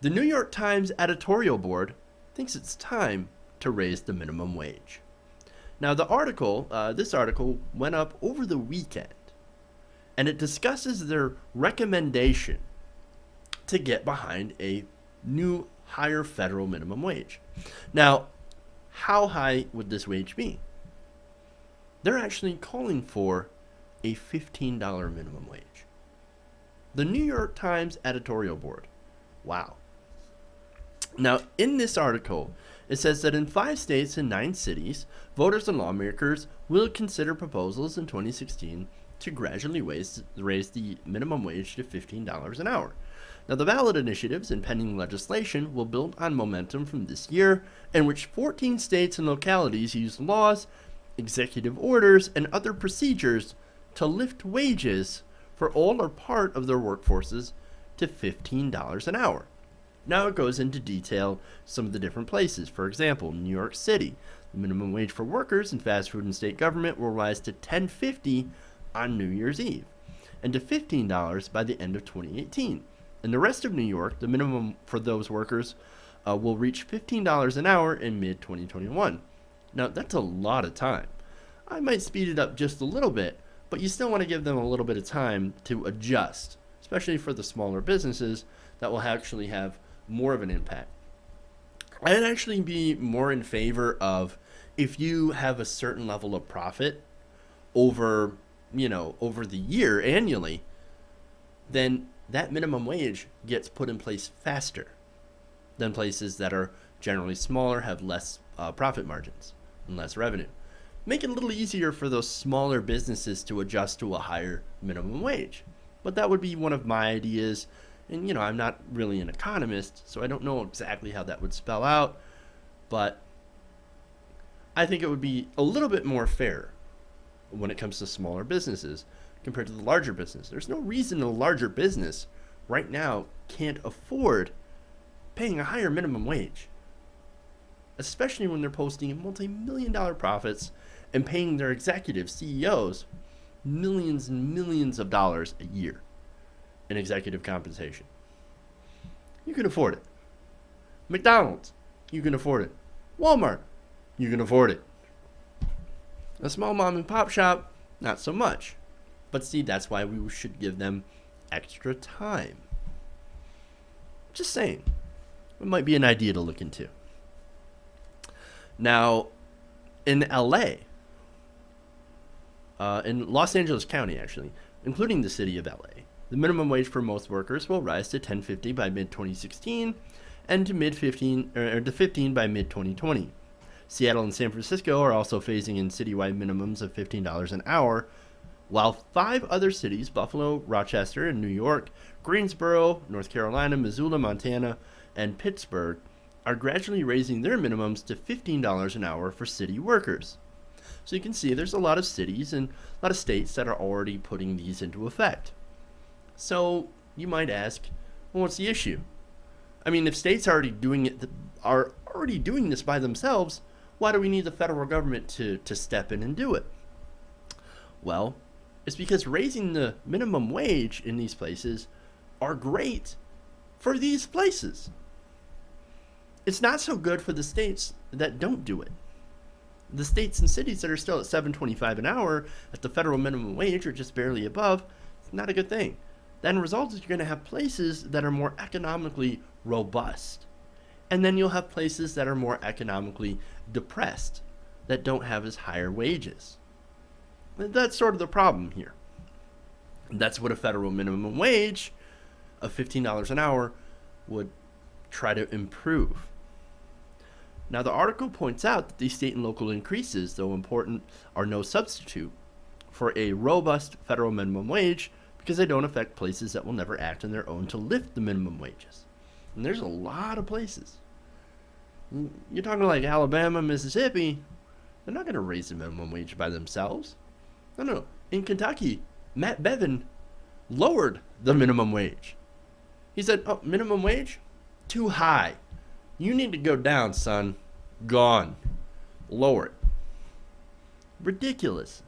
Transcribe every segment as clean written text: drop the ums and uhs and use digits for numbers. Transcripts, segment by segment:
The New York Times editorial board thinks it's time to raise the minimum wage. Now, this article went up over the weekend, and it discusses their recommendation to get behind a new higher federal minimum wage. Now, how high would this wage be? They're actually calling for a $15 minimum wage. The New York Times editorial board. Wow. Now, in this article, it says that in 5 states and 9 cities, voters and lawmakers will consider proposals in 2016 to gradually raise the minimum wage to $15 an hour. Now, the ballot initiatives and pending legislation will build on momentum from this year, in which 14 states and localities use laws, executive orders, and other procedures to lift wages for all or part of their workforces to $15 an hour. Now it goes into detail some of the different places. For example, New York City, the minimum wage for workers in fast food and state government will rise to $10.50 on New Year's Eve, and to $15 by the end of 2018. In the rest of New York, the minimum for those workers will reach $15 an hour in mid-2021. Now, that's a lot of time. I might speed it up just a little bit, but you still want to give them a little bit of time to adjust, especially for the smaller businesses that will actually have more of an impact. I'd actually be more in favor of, if you have a certain level of profit over the year annually, then that minimum wage gets put in place faster than places that are generally smaller, have less profit margins and less revenue. Make it a little easier for those smaller businesses to adjust to a higher minimum wage. But that would be one of my ideas. And, I'm not really an economist, so I don't know exactly how that would spell out. But I think it would be a little bit more fair when it comes to smaller businesses compared to the larger business. There's no reason a larger business right now can't afford paying a higher minimum wage, especially when they're posting multi-million-dollar profits and paying their executive CEOs millions and millions of dollars a year in executive compensation. You can afford it. McDonald's, you can afford it. Walmart, you can afford it. A small mom and pop shop, not so much. But see, that's why we should give them extra time. Just saying. It might be an idea to look into. Now, in LA, in Los Angeles County, actually, including the city of LA, the minimum wage for most workers will rise to $10.50 by mid-2016 and to $15 by mid-2020. Seattle and San Francisco are also phasing in citywide minimums of $15 an hour, while 5 other cities, Buffalo, Rochester, and New York, Greensboro, North Carolina, Missoula, Montana, and Pittsburgh, are gradually raising their minimums to $15 an hour for city workers. So you can see there's a lot of cities and a lot of states that are already putting these into effect. So you might ask, well, what's the issue? I mean, if states are already doing this by themselves, why do we need the federal government to step in and do it? Well, it's because raising the minimum wage in these places are great for these places. It's not so good for the states that don't do it. The states and cities that are still at $7.25 an hour at the federal minimum wage or just barely above, it's not a good thing. Then results is you're going to have places that are more economically robust. And then you'll have places that are more economically depressed, that don't have as higher wages. That's sort of the problem here. That's what a federal minimum wage of $15 an hour would try to improve. Now, the article points out that these state and local increases, though important, are no substitute for a robust federal minimum wage because they don't affect places that will never act on their own to lift the minimum wages. And there's a lot of places. You're talking like Alabama, Mississippi, they're not going to raise the minimum wage by themselves. No. In Kentucky, Matt Bevin lowered the minimum wage. He said, minimum wage? Too high. You need to go down, son. Gone. Lower it. Ridiculous.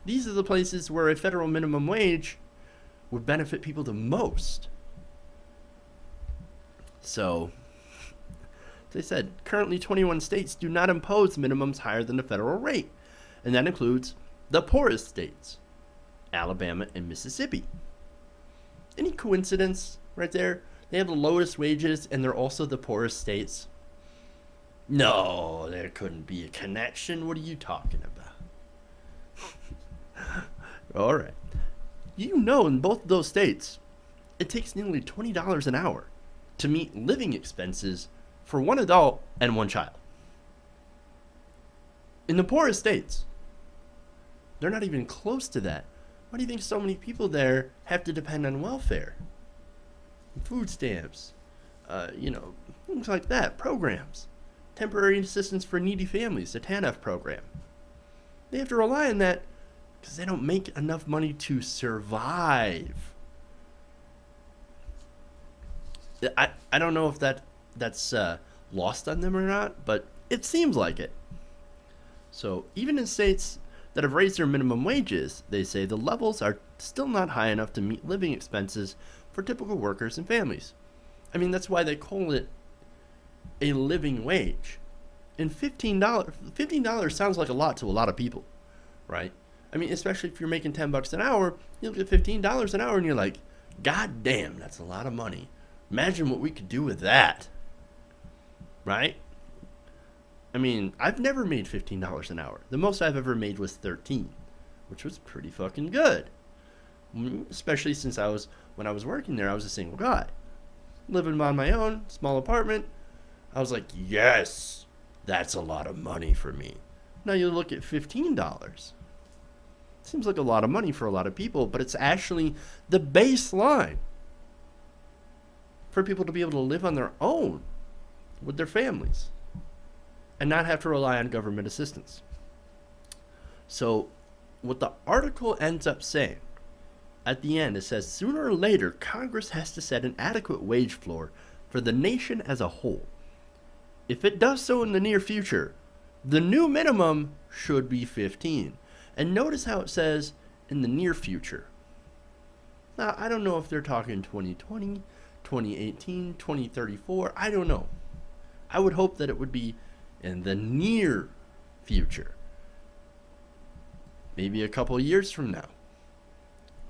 These are the places where a federal minimum wage would benefit people the most. So, as I said, currently 21 states do not impose minimums higher than the federal rate, and that includes the poorest states, Alabama and Mississippi. Any coincidence right there? They have the lowest wages and they're also the poorest states. No, there couldn't be a connection. What are you talking about? All right. You know, in both of those states, it takes nearly $20 an hour to meet living expenses for one adult and one child. In the poorest states, they're not even close to that. Why do you think so many people there have to depend on welfare? Food stamps, things like that, programs. Temporary assistance for needy families, the TANF program. They have to rely on that because they don't make enough money to survive. I don't know if that's lost on them or not, but it seems like it. So even in states that have raised their minimum wages, they say the levels are still not high enough to meet living expenses for typical workers and families. I mean, that's why they call it a living wage. And $15 sounds like a lot to a lot of people, right? I mean, especially if you're making $10 an hour, you look at $15 an hour and you're like, God damn, that's a lot of money. Imagine what we could do with that, right? I mean, I've never made $15 an hour. The most I've ever made was $13, which was pretty fucking good. Especially since when I was working there, I was a single guy. Living on my own, small apartment. I was like, yes, that's a lot of money for me. Now you look at $15. Seems like a lot of money for a lot of people, but it's actually the baseline for people to be able to live on their own with their families and not have to rely on government assistance. So what the article ends up saying, at the end, it says, sooner or later, Congress has to set an adequate wage floor for the nation as a whole. If it does so in the near future, the new minimum should be 15. And notice how it says in the near future. Now, I don't know if they're talking 2020, 2018, 2034. I don't know. I would hope that it would be in the near future. Maybe a couple of years from now,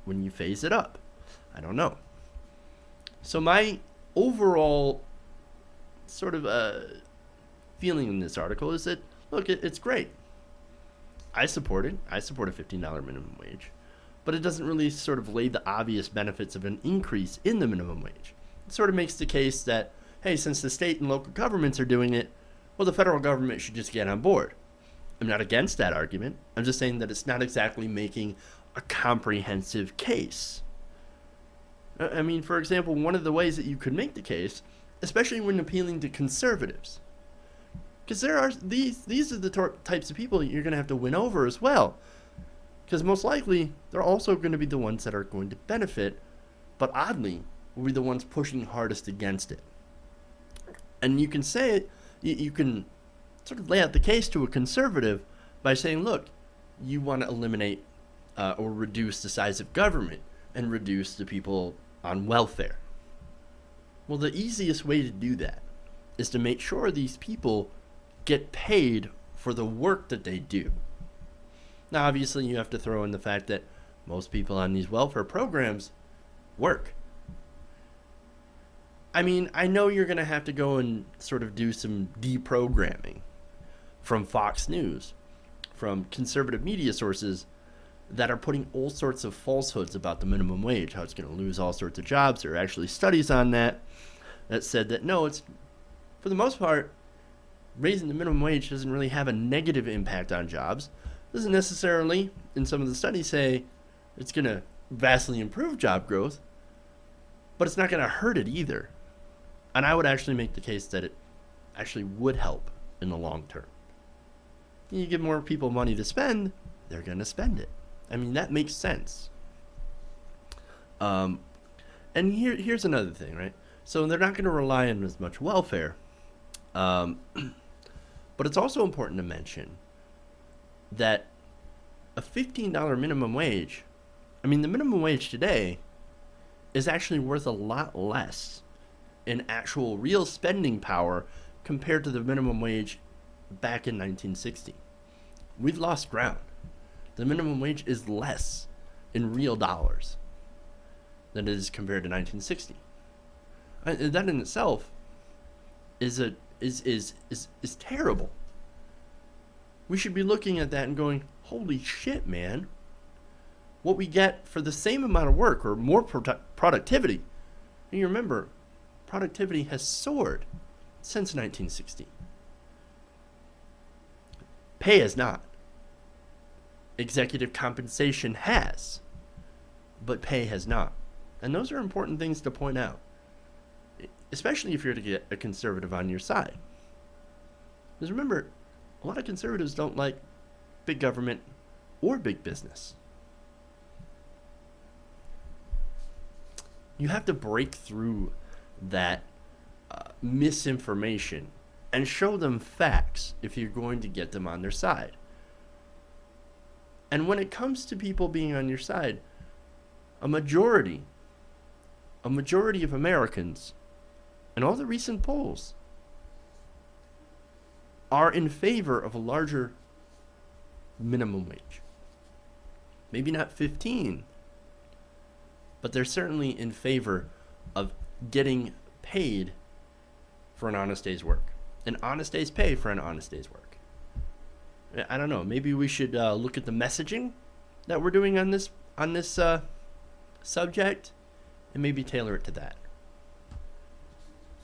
when you phase it up. I don't know. So my overall sort of feeling in this article is that, look, it's great. I support it. I support a $15 minimum wage. But it doesn't really sort of lay the obvious benefits of an increase in the minimum wage. It sort of makes the case that, hey, since the state and local governments are doing it, well, the federal government should just get on board. I'm not against that argument. I'm just saying that it's not exactly making a comprehensive case. I mean, for example, one of the ways that you could make the case, especially when appealing to conservatives, because these are the types of people you're going to have to win over as well, because most likely they're also going to be the ones that are going to benefit, but oddly will be the ones pushing hardest against it. And you can say it, you can sort of lay out the case to a conservative by saying, look, you want to eliminate or reduce the size of government and reduce the people on welfare. Well, the easiest way to do that is to make sure these people get paid for the work that they do. Now, obviously, you have to throw in the fact that most people on these welfare programs work. I mean, I know you're going to have to go and sort of do some deprogramming from Fox News, from conservative media sources that are putting all sorts of falsehoods about the minimum wage, how it's going to lose all sorts of jobs. There are actually studies on that said that no, it's, for the most part, raising the minimum wage doesn't really have a negative impact on jobs. It doesn't necessarily, in some of the studies, say it's going to vastly improve job growth, but it's not going to hurt it either. And I would actually make the case that it actually would help in the long term. You give more people money to spend, they're going to spend it. I mean, that makes sense. And here's another thing, right? So they're not going to rely on as much welfare. But it's also important to mention that a $15 minimum wage, I mean, the minimum wage today is actually worth a lot less in actual real spending power compared to the minimum wage back in 1960. We've lost ground. The minimum wage is less in real dollars than it is compared to 1960. And that in itself is terrible. We should be looking at that and going, holy shit, man. What we get for the same amount of work or more productivity. And you remember, productivity has soared since 1960. Pay has not. Executive compensation has, but pay has not. And those are important things to point out, especially if you're to get a conservative on your side. Because remember, a lot of conservatives don't like big government or big business. You have to break through that misinformation and show them facts if you're going to get them on their side. And when it comes to people being on your side, a majority of Americans, and all the recent polls, are in favor of a larger minimum wage. Maybe not 15, but they're certainly in favor of getting paid for an honest day's work. An honest day's pay for an honest day's work. I don't know. Maybe we should look at the messaging that we're doing on this subject and maybe tailor it to that.